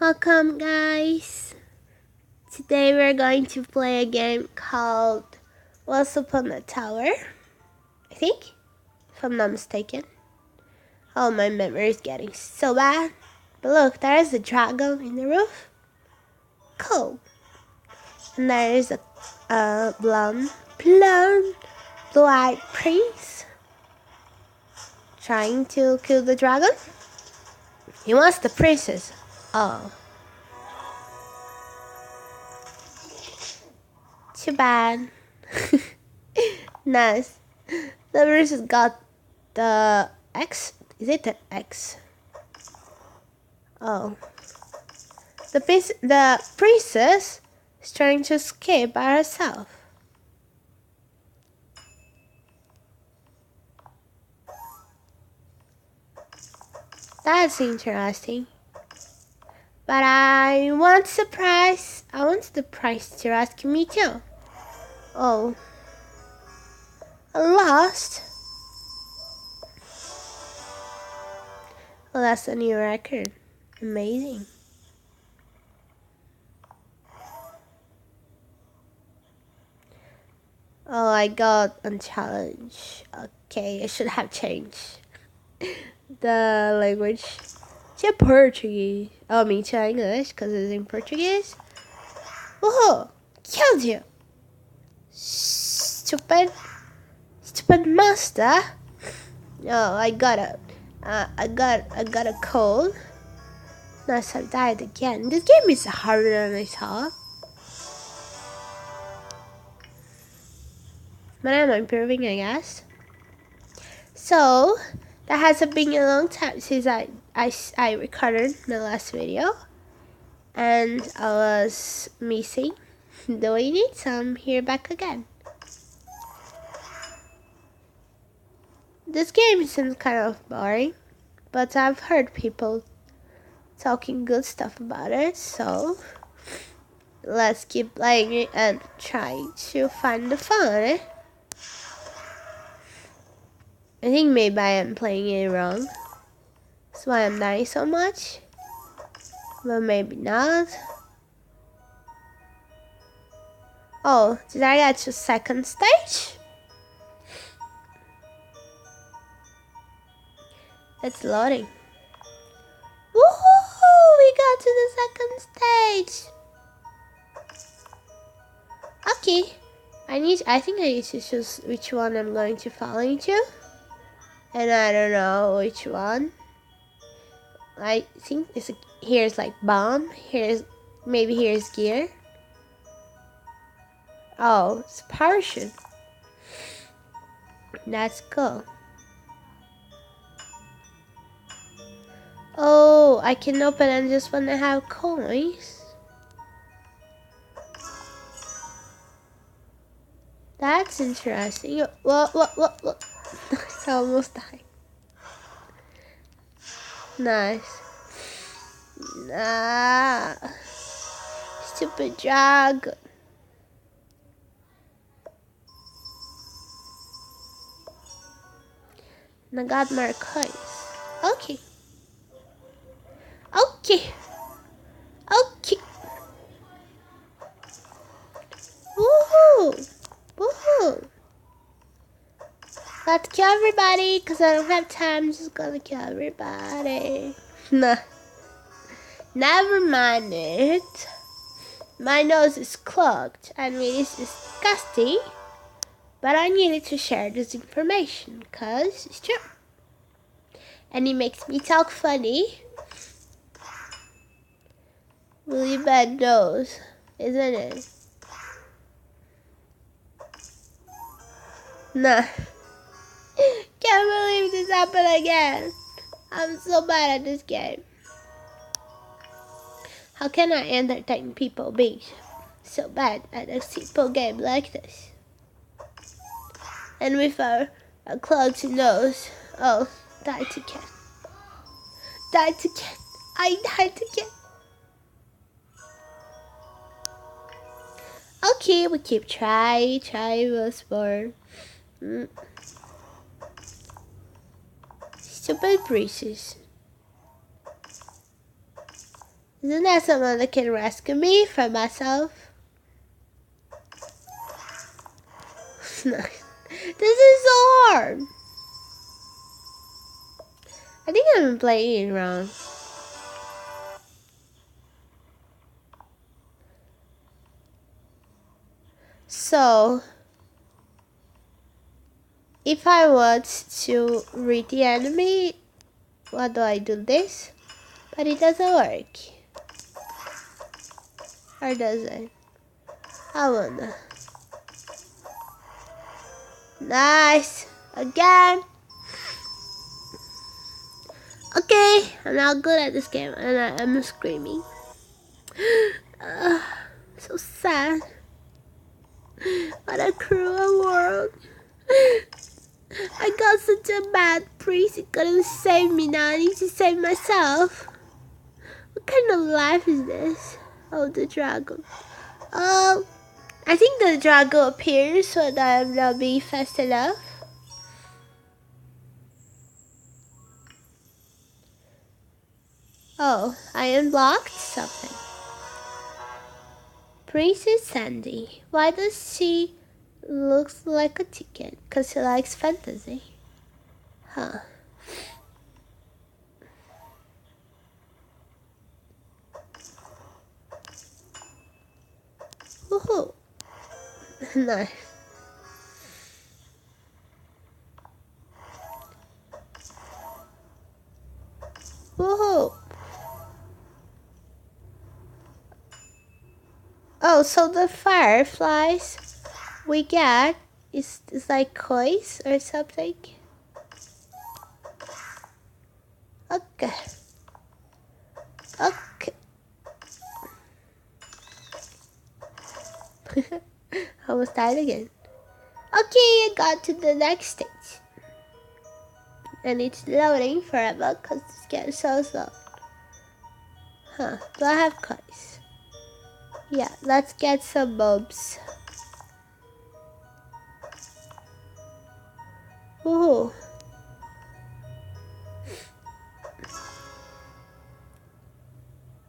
Welcome, guys. Today we're going to play a game called Once Upon a Tower, I think, if I'm not mistaken. Oh, my memory is getting so bad. But look, there is a dragon in the roof. Cool. And there is a blue-eyed prince trying to kill the dragon. He wants the princess. Oh. Too bad. Nice. The princess got the X. Is it the X? Oh. The princess is trying to escape by herself. That's interesting. But I want surprise. I want the prize to rescue me too. Oh. I lost. Well, that's a new record. Amazing. Oh, I got a challenge. Okay, I should have changed the language to Portuguese. Oh, I mean to English because it's in Portuguese. Woohoo! Killed you! Stupid master. Oh, I got a cold. Nice, I died again. This game is harder than I thought. But I'm improving, I guess. So, that has been a long time since I recorded the last video. And I was missing doing it, so I'm here back again. This game seems kind of boring, but I've heard people talking good stuff about it, so let's keep playing it and trying to find the fun. I think maybe I am playing it wrong. That's why I'm dying so much. But maybe not. Oh, did I get to second stage? It's loading. Woohoo! We got to the second stage. Okay. I think I need to choose which one I'm going to fall into. And I don't know which one. I think here's like bomb. Here's gear. Oh, it's parachute. That's cool. Oh, I can open and just when I have coins. That's interesting. Whoa. It's almost died. Nice. Nah. Stupid dragon. And I got more coins. Okay. Woohoo. Let's kill everybody, because I don't have time. I'm just gonna kill everybody. Nah. Never mind it. My nose is clogged. I mean, it's disgusting. But I needed to share this information, because it's true. And it makes me talk funny. Really bad nose, isn't it? Nah. Can't believe this happened again. I'm so bad at this game. How can I entertain people being so bad at a simple game like this? And with a clogged nose. Oh, died again. I died again. Okay, we keep try once more. Stupid breezes. Isn't there someone that can rescue me from myself? This is so hard. I think I'm playing it wrong. So, if I want to read the enemy, what do I do? This? But it doesn't work. Or does it? I wonder. Nice! Again! Okay, I'm not good at this game and I'm screaming. So sad. What a cruel world. I got such a bad priest, he couldn't save me now. I need to save myself. What kind of life is this? Oh, the dragon. Oh, I think the dragon appears when I'm not being fast enough. Oh, I unlocked something. Princess Sandy. Why does she look like a chicken? Because she likes fantasy. Huh. Woohoo. Nice. Woohoo. Oh, so the fireflies we get is like coins or something? Okay. Okay. Almost died again. Okay, I got to the next stage. And it's loading forever because this game is so slow. Huh, do I have coins? Yeah, let's get some mobs. Woohoo.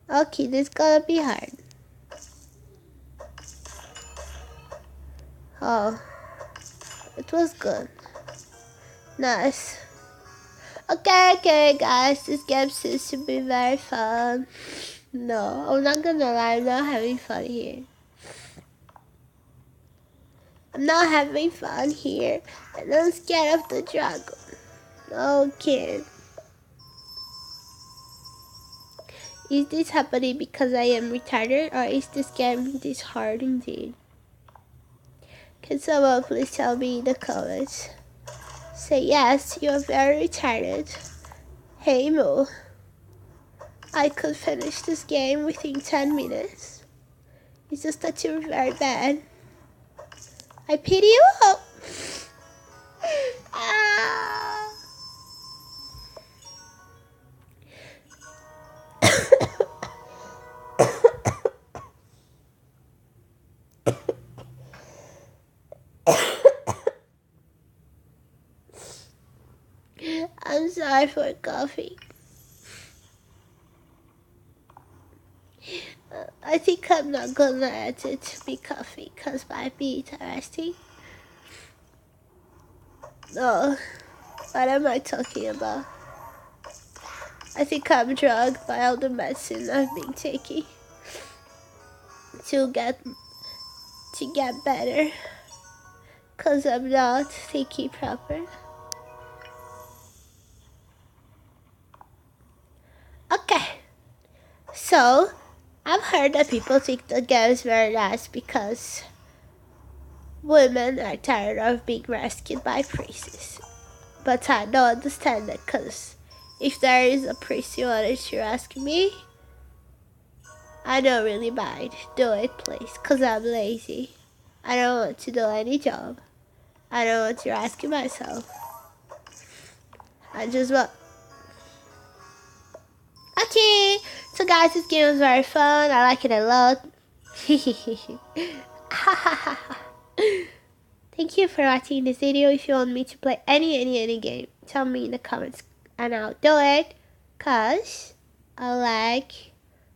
Okay, this is gonna be hard. Oh, it was good. Nice. Okay, guys, this game seems to be very fun. No, I'm not gonna lie, I'm not having fun here. I'm not having fun here, and I'm scared of the dragon. No kid. Is this happening because I am retarded, or is this game this hard indeed? Can someone please tell me in the comments? Say yes, you are very retarded. Hey Moo. I could finish this game within 10 minutes. It's just that you're very bad. I pity you. Ah. I'm sorry for coffee. I think I'm not gonna let it be coffee because might be interesting. No, what am I talking about? I think I'm drugged by all the medicine I've been taking to get better, cause I'm not thinking proper. Okay, so I've heard that people think the game is very nice because women are tired of being rescued by priests. But I don't understand that, because if there is a priest you wanted to rescue me, I don't really mind. Do it, please, because I'm lazy. I don't want to do any job. I don't want to rescue myself. I just want... Okay, so guys, this game was very fun. I like it a lot. Thank you for watching this video. If you want me to play any game, tell me in the comments and I'll do it, cause I like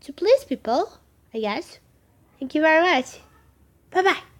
to please people, I guess. Thank you very much. Bye-bye.